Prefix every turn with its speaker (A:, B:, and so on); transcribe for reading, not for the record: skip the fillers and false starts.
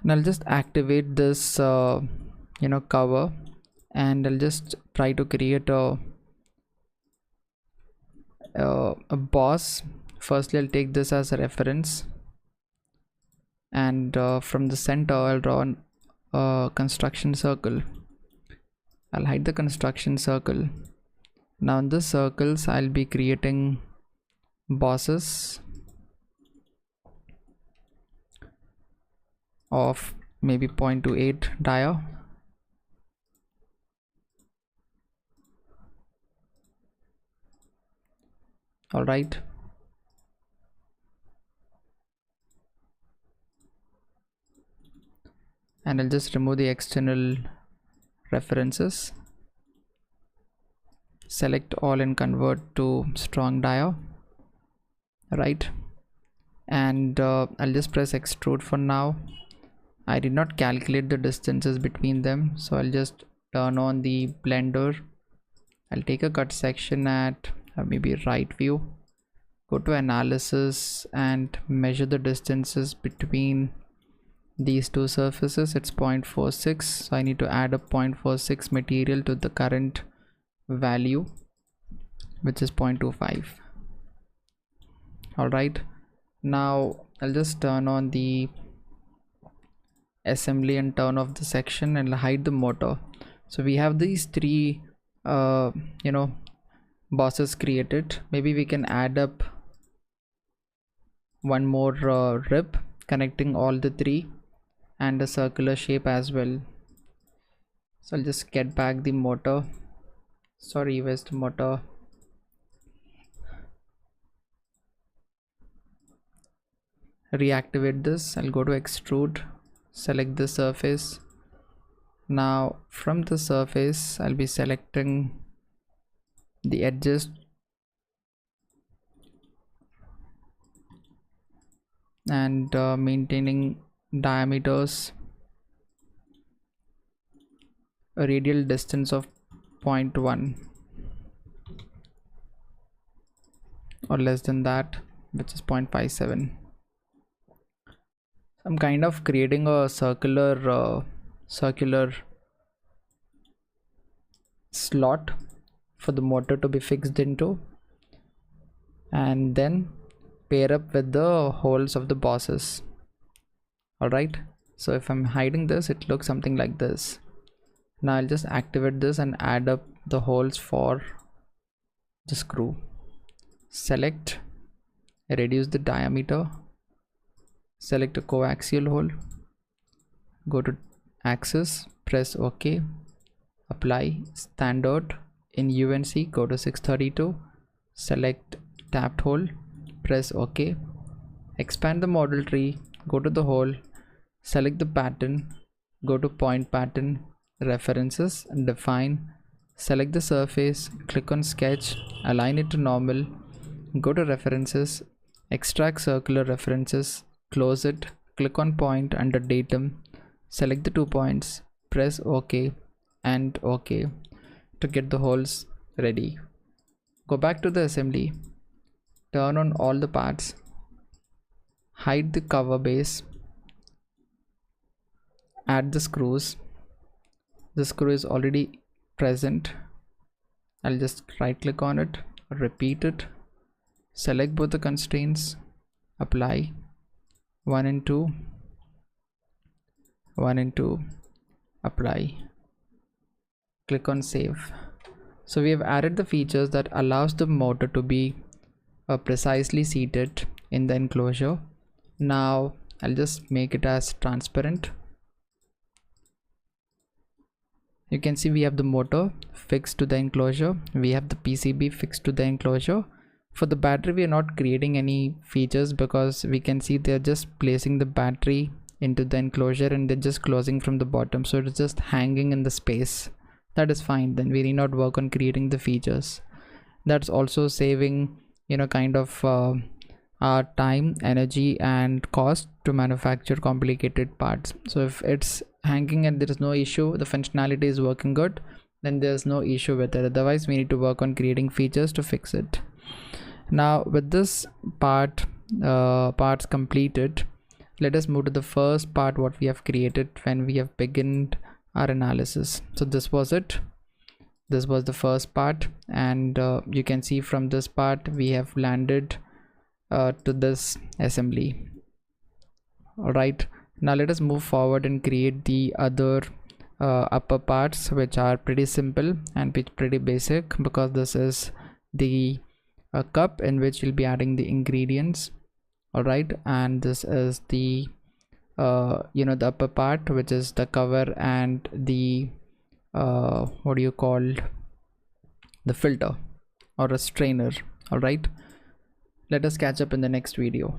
A: And I'll just activate this cover, and I'll just try to create a boss. Firstly, I'll take this as a reference, and from the center I'll draw a construction circle. I'll hide the construction circle. Now in this circles I'll be creating bosses of maybe 0.28 dia. All right, and I'll just remove the external references, select all and convert to strong dia, right? And I'll just press extrude for now. I did not calculate the distances between them, so I'll just turn on the blender. I'll take a cut section at maybe right view, go to analysis and measure the distances between these two surfaces. It's 0.46, so I need to add a 0.46 material to the current value, which is 0.25. all right, now I'll just turn on the assembly and turn off the section and hide the motor. So we have these three bosses created. Maybe we can add up one more rib connecting all the three, and a circular shape as well. So I'll just get back the motor. Sorry, where's the motor? Reactivate this. I'll go to extrude, select the surface. Now from the surface I'll be selecting the edges and maintaining diameters, a radial distance of 0.1 or less than that, which is 0.57. I'm kind of creating a circular slot for the motor to be fixed into, and then pair up with the holes of the bosses. All right, so if I'm hiding this, it looks something like this. Now I'll just activate this and add up the holes for the screw. Select, reduce the diameter, select a coaxial hole, go to axis, press OK, apply standard. In UNC, go to 632, select tapped hole, press OK, expand the model tree, go to the hole, select the pattern, go to point pattern, references, define, select the surface, click on sketch, align it to normal, go to references, extract circular references, close it, click on point under datum, select the 2 points, press OK and OK to get the holes ready. Go back to the assembly, turn on all the parts, hide the cover base, add the screws. The screw is already present. I'll just right click on it, repeat it, select both the constraints, apply 1 and 2, 1 and 2, apply, click on save. So we have added the features that allows the motor to be precisely seated in the enclosure. Now I'll just make it as transparent. You can see we have the motor fixed to the enclosure, we have the PCB fixed to the enclosure. For the battery, we are not creating any features because we can see they're just placing the battery into the enclosure and they're just closing from the bottom, so it's just hanging in the space. That is fine. Then we need not work on creating the features. That's also saving kind of our time, energy and cost to manufacture complicated parts. So if it's hanging and there is no issue, the functionality is working good, then there's no issue with it. Otherwise we need to work on creating features to fix it. Now with this parts completed, let us move to the first part what we have created when we have begun our analysis. So this was it. This was the first part, and you can see from this part we have landed to this assembly. All right, now let us move forward and create the other upper parts, which are pretty simple and pretty basic, because this is the cup in which we'll be adding the ingredients. All right, and this is the the upper part, which is the cover and the what do you call, the filter or a strainer. All right, let us catch up in the next video.